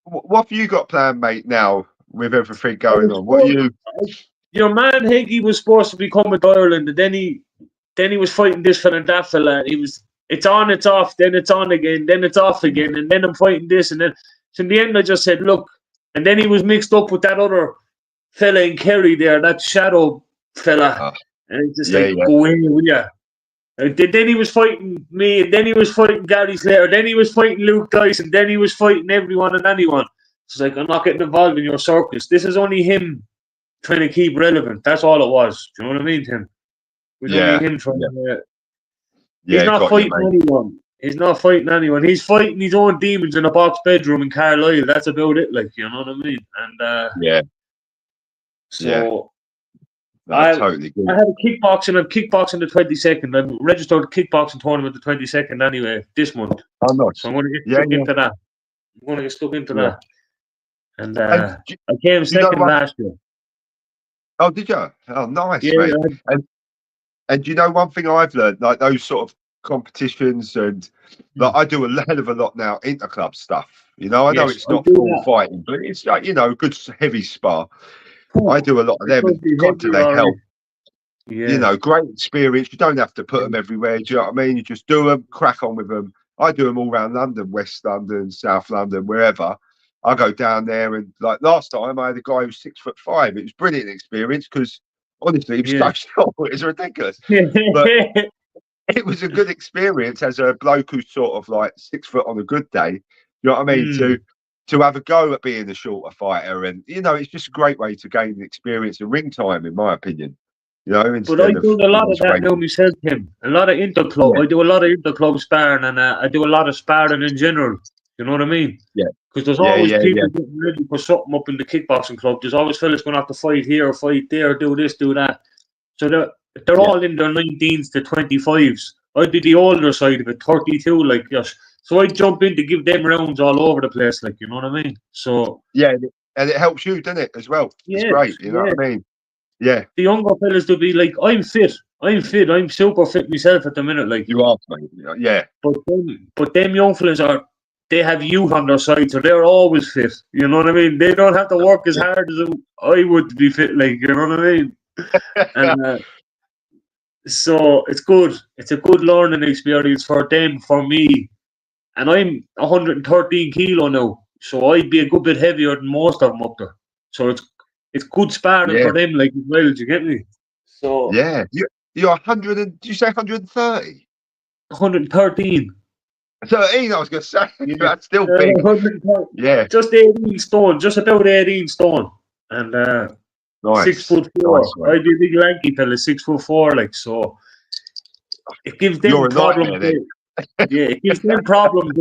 what have you got planned, mate, now with everything going on? What are you? Your man Higgy was supposed to be coming to Ireland, and then he was fighting this fella and that fella. It's on, it's off, then it's on again, then it's off again, and then I'm fighting this, and then so in the end I just said, look, and then he was mixed up with that other fella in Kerry there, that shadow fella, and it's just go in, will ya? Then he was fighting me, and then he was fighting Gary Slater, then he was fighting Luke Dyson, then he was fighting everyone and anyone. It's like, I'm not getting involved in your circus. This is only him trying to keep relevant. That's all it was. Do you know what I mean, Tim? It was only him trying to... He's not fighting anyone. He's not fighting anyone. He's fighting his own demons in a box bedroom in Carlisle. That's about it, like, you know what I mean? And I totally good. I had a kickboxing. I'm kickboxing the 22nd. I'm registered a kickboxing tournament the 22nd anyway this month. Oh, nice. So I'm going to get stuck into that. I'm going to get stuck into that. And I came second last year. Oh, did you? Oh, nice, mate. And you know, one thing I've learned, like those sort of competitions, and like I do a hell of a lot now, interclub stuff. I know it's not full fighting, but it's like, good heavy spar. I do a lot of them, and God, do they help. Great experience. You don't have to put them everywhere. Do you know what I mean? You just do them, crack on with them. I do them all around London, West London, South London, wherever. I go down there, and like last time, I had a guy who was 6'5". It was a brilliant experience because honestly, he was so short. It was ridiculous. But it was a good experience as a bloke who's sort of like 6 foot on a good day. You know what I mean? To have a go at being a shorter fighter, and it's just a great way to gain experience and ring time, in my opinion. But I do a lot of that now myself, Tim. A lot of interclub. I do a lot of interclub sparring, and I do a lot of sparring in general. You know what I mean? Yeah. Because there's always people getting ready for something up in the kickboxing club. There's always fellas going to have to fight here, fight there, do this, do that. So they're all in their 19s to 25s. I do the older side of it, 32, like yes. So I jump in to give them rounds all over the place, like, you know what I mean? So and it helps you, doesn't it, as well? It's great, you know what I mean? Yeah. The younger fellas to be like, I'm fit, I'm super fit myself at the minute, like. You are, mate. Yeah. But them young fellas they have youth on their side, so they're always fit. You know what I mean? They don't have to work as hard as I would to be fit, like, you know what I mean? And so it's good. It's a good learning experience for them, for me. And I'm 113 kilo now, so I'd be a good bit heavier than most of them up there. So it's good sparring for them, like, as well. Do you get me? So You're 100 and did you say 130? 113. 13, I was going to say. Yeah. That's still big. 113. Yeah. Just 18 stone, just about 18 stone. And Nice. 6'4". Nice, mate. I'd be a big lanky fella, 6'4", like, so it gives them You're a problems. nightmare then. Yeah, it gives them problems.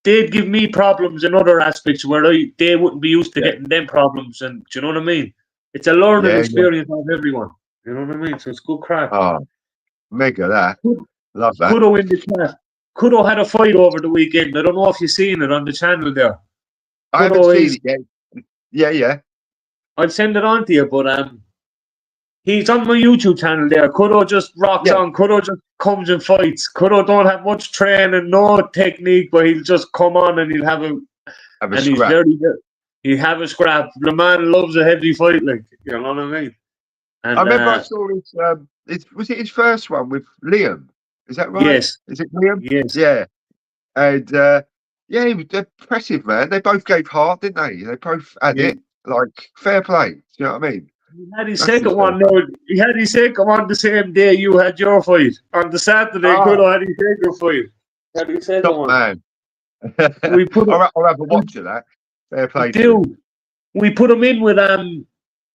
They'd give me problems in other aspects where they wouldn't be used to getting them problems. And do you know what I mean? It's a learning experience of everyone. You know what I mean? So it's good crack. Oh, mega that. Love that. Kudo in the chat. Kudo had a fight over the weekend. I don't know if you've seen it on the channel there. I haven't seen it yet. Yeah. I'll send it on to you, but he's on my YouTube channel there. Kudo just rocks on. Kudo just comes and fights. Kudo don't have much training, no technique, but he'll just come on and he'll have a scrap. He's very good. He'll have a scrap. The man loves a heavy fight, like, you know what I mean? And, I remember I saw was it his first one with Liam? Is that right? Yes. Is it Liam? Yes. Yeah. And he was impressive, man. They both gave heart, didn't they? They both had it. Like, fair play. Do you know what I mean? He had his second one now. He had his second one the same day you had your fight. On the Saturday, Kudo had his second fight. Had his second one. Man. We put I'll have a watch of that. Fair play. We put him in with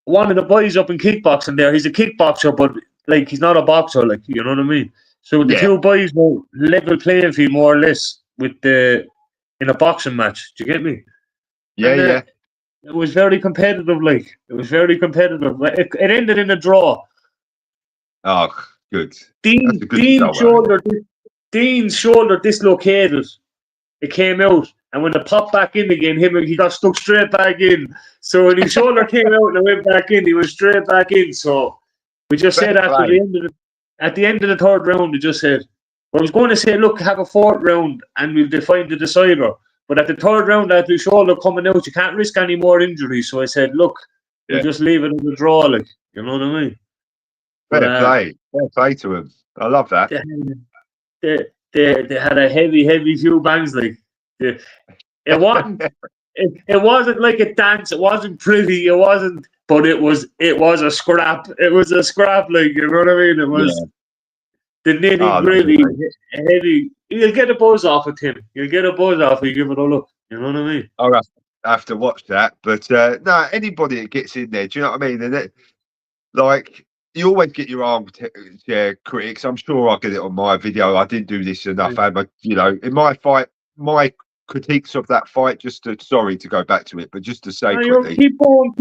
one of the boys up in kickboxing there. He's a kickboxer, but like he's not a boxer, like, you know what I mean? So the two boys were level playing field more or less in a boxing match. Do you get me? Yeah. It was very competitive, like. It was very competitive. It ended in a draw. Oh, good. Dean's shoulder dislocated. It came out. And when it popped back in again, he got stuck straight back in. So when his shoulder came out and it went back in, he went straight back in. So we just said at the end of the third round, we just said, I was going to say, look, have a fourth round and we'll define the decider. But at the third round, after his shoulder coming out, you can't risk any more injuries. So I said, look, we'll just leave it as a draw, like, you know what I mean? Fair play to him. I love that. They had a heavy few bangs, like. It wasn't like a dance. It wasn't pretty. It wasn't, but it was a scrap. It was a scrap, like, you know what I mean. It was the nitty gritty, heavy. You'll get a buzz off of him. You'll get a buzz off if you give it a look. You know what I mean? I'll have to watch that. But no, anybody that gets in there, do you know what I mean? And like, you always get your armchair critics. I'm sure I get it on my video. I didn't do this enough. I had my, in my fight, my critiques of that fight, sorry to go back to it, but just to say quickly, keep going,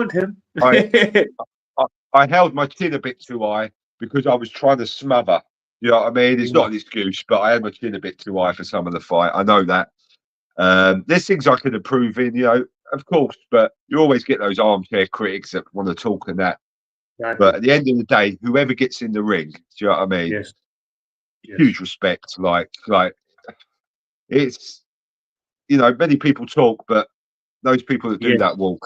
Tim. I held my chin a bit too high because I was trying to smother. You know what I mean? It's not an excuse, but I had my chin a bit too high for some of the fight. I know that. There's things I can improve in, of course, but you always get those armchair critics that want to talk and that. Exactly. But at the end of the day, whoever gets in the ring, do you know what I mean? Yes. Huge respect. Like it's, many people talk, but those people that do that walk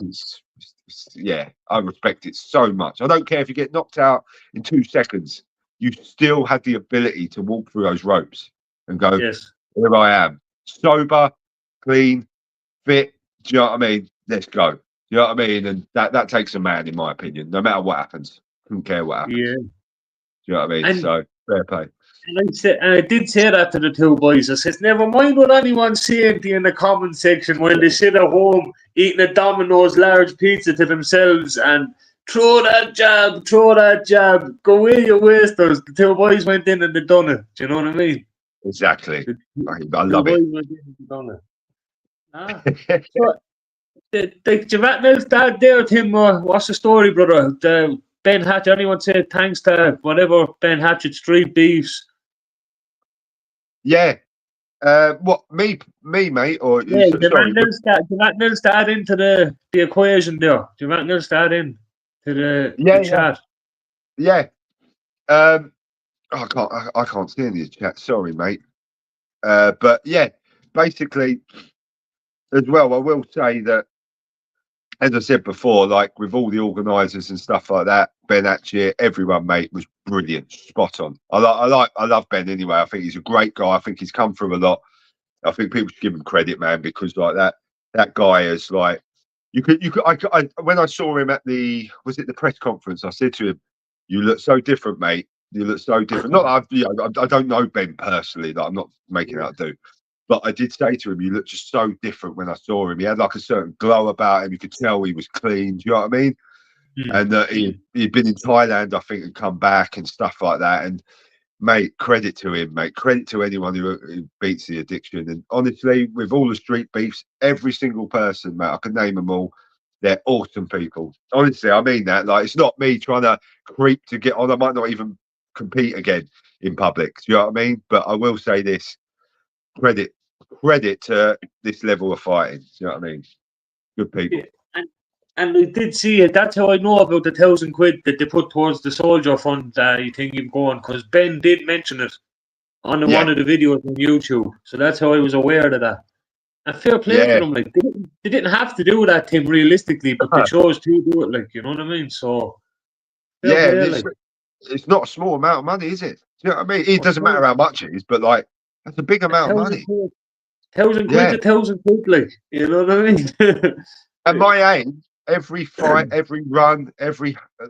I respect it so much. I don't care if you get knocked out in 2 seconds, you still have the ability to walk through those ropes and go, here I am, sober, clean, fit. Do you know what I mean? Let's go. Do you know what I mean? And that takes a man, in my opinion, no matter what happens. Don't care what happens. Yeah. Do you know what I mean? So fair play. And I did say that to the two boys. I says, never mind what anyone's saying to you in the comment section when they sit at home eating a Domino's large pizza to themselves and throw that jab, go away, you wasters. The two boys went in and they done it. Do you know what I mean? Exactly. I love it. Went in and done it. So, the Javatnel's dad there, Tim, what's the story, brother? Ben Hatchett, anyone say thanks to whatever Ben Hatchett Street Beefs? Yeah. What, me, mate? Or Javatnel's dad into the equation there. Javatnel's dad in to the chat. Yeah. I can't see any of the chat. Sorry, mate. But yeah, basically, as well, I will say that, as I said before, like with all the organisers and stuff like that, Ben Hatchett, everyone, mate, was brilliant, spot on. I love Ben anyway. I think he's a great guy. I think he's come through a lot. I think people should give him credit, man, because like that guy is like, you could. When I saw him at the press conference, I said to him, You look so different, mate. You look so different. Not that I don't know Ben personally. That I'm not making out do. But I did say to him, you look just so different when I saw him. He had like a certain glow about him. You could tell he was clean. Do you know what I mean? And he'd been in Thailand, I think, and come back and stuff like that. And mate, credit to him, mate. Credit to anyone who beats the addiction. And honestly, with all the street beefs, every single person, mate, I can name them all. They're awesome people. Honestly, I mean that. Like, it's not me trying to creep to get on. I might not even compete again in public. Do you know what I mean? But I will say this: credit to this level of fighting. Do you know what I mean? Good people. Yeah. And I did see it. That's how I know about the £1,000 that they put towards the soldier fund. You think you're going, because Ben did mention it on one of the videos on YouTube. So that's how I was aware of that. And fair play to them. Like, they didn't have to do that, Tim, realistically, but they chose to do it. Like, you know what I mean? So it's not a small amount of money, is it? Do you know what I mean? It doesn't matter how much it is, but like, that's a big amount of money. £1,000 to £1,000, like, you know what I mean? And my aim, every fight, every run,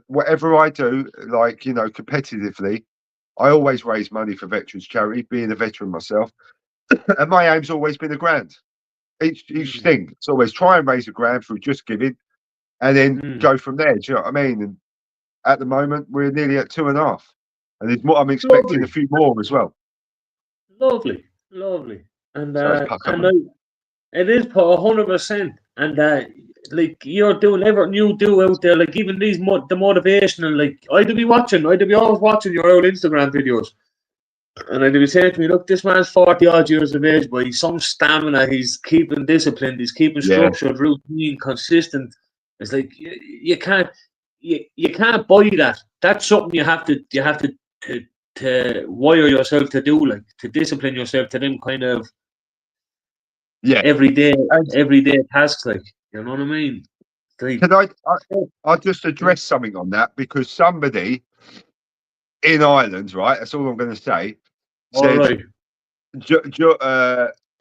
whatever I do, like, you know, competitively, I always raise money for veterans charity, being a veteran myself. And my aim's always been £1,000. Each thing. It's always try and raise £1,000 through just giving, and then go from there. Do you know what I mean? And at the moment, we're nearly at 2.5, and there's more. I'm expecting a few more as well. Lovely. And it is 100%. And like, you're doing everything you do out there, like even these the motivational, like I'd be always watching your old Instagram videos, and I'd be saying to me, look, this man's 40 odd years of age, but he's some stamina, he's keeping disciplined, he's keeping structured, routine, consistent. It's like you can't buy that. That's something you have to wire yourself to do, like to discipline yourself to them kind of everyday tasks, like, you know what I mean? Like, can I just address something on that, because somebody in Ireland, right? That's all I'm going to say. Said,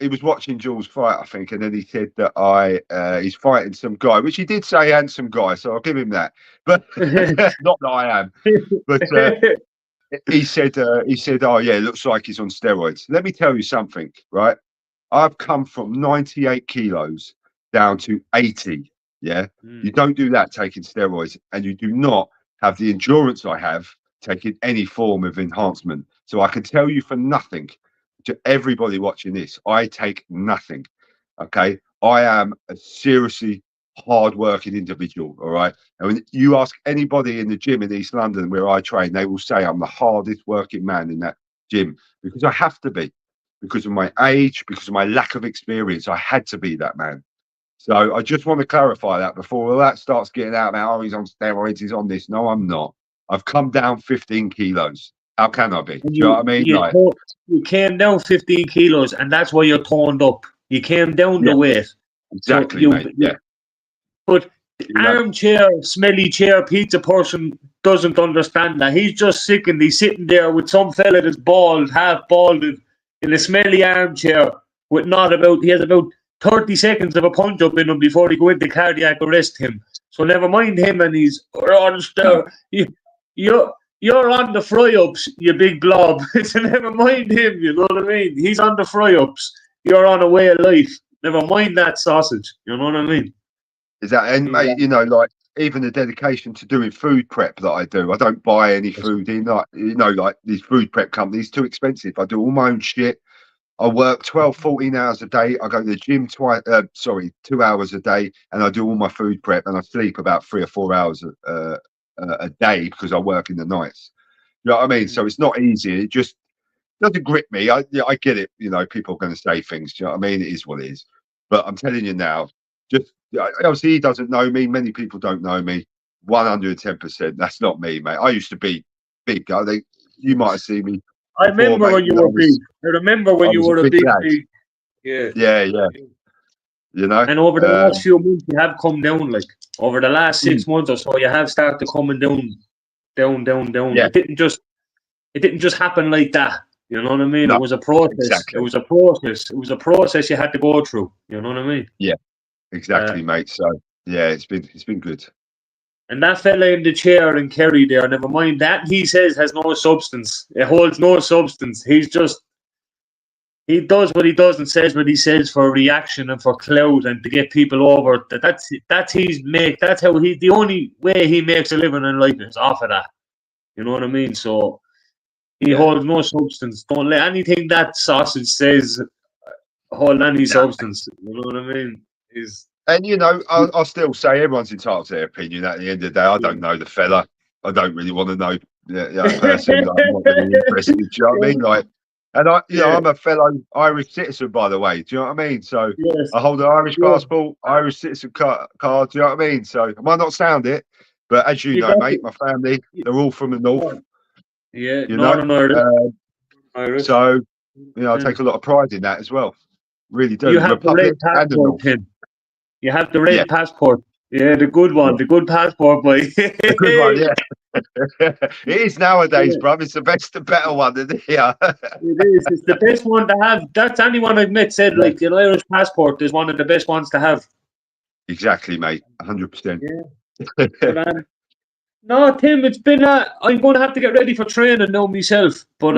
he was watching Jules fight, I think, and then he said that he's fighting some guy, which he did say handsome guy, so I'll give him that. But not that I am. But he said, oh yeah, it looks like he's on steroids. Let me tell you something, right? I've come from 98 kilos down to 80. Yeah, you don't do that taking steroids, and you do not have the endurance I have taking any form of enhancement. So I can tell you for nothing, to everybody watching this, I take nothing. Okay, I am a seriously hard-working individual. All right, and when you ask anybody in the gym in East London where I train, they will say I'm the hardest working man in that gym, because I have to be, because of my age, because of my lack of experience. I had to be that man. So I just want to clarify that before all that starts getting out about, oh, he's on steroids, he's on this. No, I'm not. I've come down 15 kilos. How can I be? Do you know what I mean? You came down 15 kilos, and that's why you're toned up. You came down the weight. Exactly, so mate. But armchair, smelly chair pizza person doesn't understand that. He's just sick, and he's sitting there with some fella that's bald, half balded, in a smelly armchair with he has about 30 seconds of a punch up in him before he go into cardiac arrest him. So never mind him, and he's on you're on the fry-ups, you big blob. So never mind him, you know what I mean? He's on the fry-ups. You're on a way of life. Never mind that sausage. You know what I mean? Is that, and mate, you know, like even the dedication to doing food prep that I do. I don't buy any food in, like, you know, like these food prep companies, too expensive. I do all my own shit. I work 12, 14 hours a day. I go to the gym 2 hours a day, and I do all my food prep, and I sleep about 3 or 4 hours a day because I work in the nights. You know what I mean? So it's not easy. It just doesn't grip me. I get it. You know, people are going to say things. Do you know what I mean? It is what it is. But I'm telling you now, just obviously he doesn't know me. Many people don't know me. 110%. That's not me, mate. I used to be big. I think you might have seen me. I remember when you were big. I remember when you were a big. Yeah. You know. And over the last few months, you have come down. Like over the last 6 months or so, you have started coming down. Yeah. It didn't just happen like that. You know what I mean? No, it was a process. Exactly. It was a process you had to go through. You know what I mean? Yeah, exactly, mate. So yeah, it's been good. And that fella in the chair in Kerry there, never mind that he says has no substance. It holds no substance. He does what he does and says what he says for reaction and for clout and to get people over. That's how the only way he makes a living in life is off of that. You know what I mean? So he holds no substance. Don't let anything that sausage says hold any substance. You know what I mean? And I'll still say everyone's entitled to their opinion. At the end of the day, I don't know the fella. I don't really want to know that person. Like, I'm not really interested. Do you know what I mean? Like, and I'm a fellow Irish citizen, by the way. Do you know what I mean? So I hold an Irish passport, Irish citizen card. Do you know what I mean? So I might not sound it, but as you know, mate, my family, they're all from the north. Yeah, Northern Irish. So I take a lot of pride in that as well. Really do. You have the red passport, Tim. You have the red passport. Yeah, the good one, the good passport, boy. The good one, yeah. It is nowadays, bruv. It's the best, the better one, isn't it? Yeah. It is. It's the best one to have. That's anyone I've met said, like, an Irish passport is one of the best ones to have. Exactly, mate. 100%. Yeah. But, no, Tim, it's been I'm going to have to get ready for training now myself. But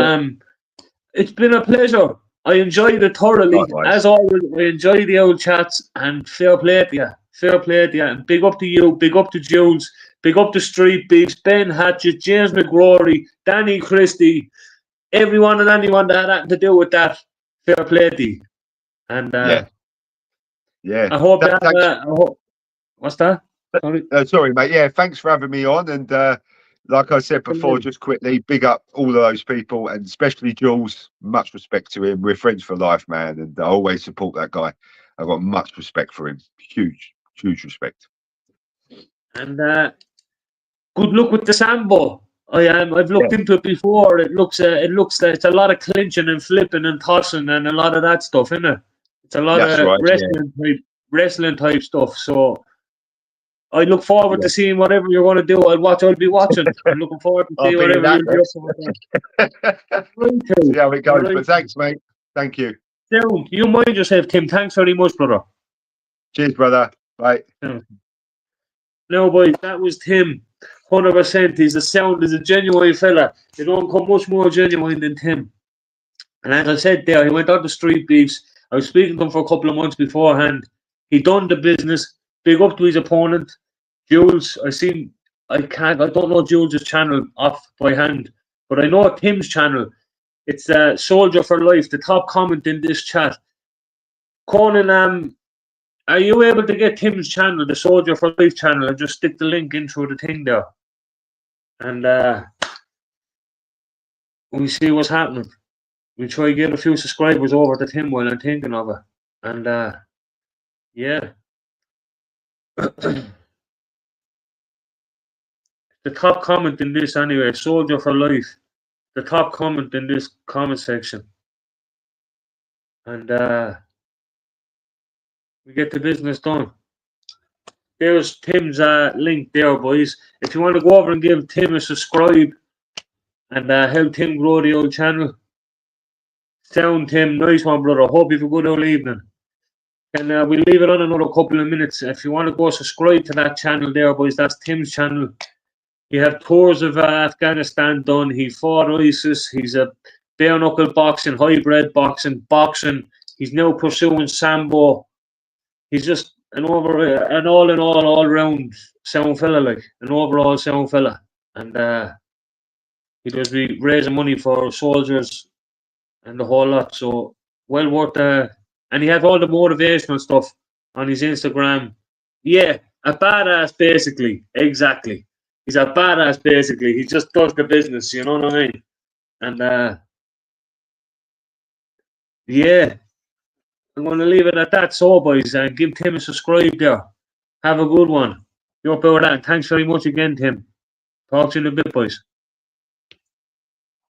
it's been a pleasure. I enjoyed it thoroughly. Likewise. As always, I enjoy the old chats, and fair play to you. Fair play to you. And big up to you, big up to Jules, big up to Street Beefz, Ben Hatchett, James McRory, Danny Christie, everyone and anyone that had to do with that. Fair play to you. And yeah. I hope what's that? Sorry. Sorry, mate. Yeah, thanks for having me on. And like I said before, just quickly, big up all of those people, and especially Jules. Much respect to him. We're friends for life, man, and I always support that guy. I've got much respect for him. Huge respect. And good luck with the Sambo. I've looked into it before. It looks like it's a lot of clinching and flipping and tossing and a lot of that stuff, isn't it? It's a lot of wrestling type stuff. So I look forward to seeing whatever you're going to do. I'll be watching. I'm looking forward to see whatever you do. See how it goes. But thanks, mate. Thank you. Sound. You mind yourself, Tim. Thanks very much, brother. Cheers, brother. Bye. No, boys, that was Tim. 100%. He's a genuine fella. They don't come much more genuine than Tim. And as I said there, he went on to Street Beefz. I was speaking to him for a couple of months beforehand. He done the business. Big up to his opponent, Jules. I don't know Jules' channel off by hand, but I know Tim's channel. It's Soldier for Life. The top comment in this chat. Conan, are you able to get Tim's channel, the Soldier for Life channel, and just stick the link in through the thing there? And we see what's happening. We try to get a few subscribers over to Tim while I'm thinking of it. And yeah. The top comment in this anyway, Soldier for Life. The top comment in this comment section. And we get the business done. There's Tim's link there, boys. If you want to go over and give Tim a subscribe and help Tim grow the old channel. Sound, Tim. Nice one, brother. Hope you have a good old evening. And we'll leave it on another couple of minutes. If you want to go subscribe to that channel there, boys, that's Tim's channel. He have tours of Afghanistan done. He fought ISIS. He's a bare knuckle boxing, hybrid boxing. He's now pursuing Sambo. He's just an all round sound fella, like an overall sound fella. And he does be raising money for soldiers and the whole lot. So well worth and he has all the motivational stuff on his Instagram. Yeah, a badass, basically. Exactly. He's a badass, basically. He just does the business, you know what I mean? And, yeah. I'm going to leave it at that. So, boys, give Tim a subscribe there. Have a good one. You're about that. Thanks very much again, Tim. Talk to you in a bit, boys.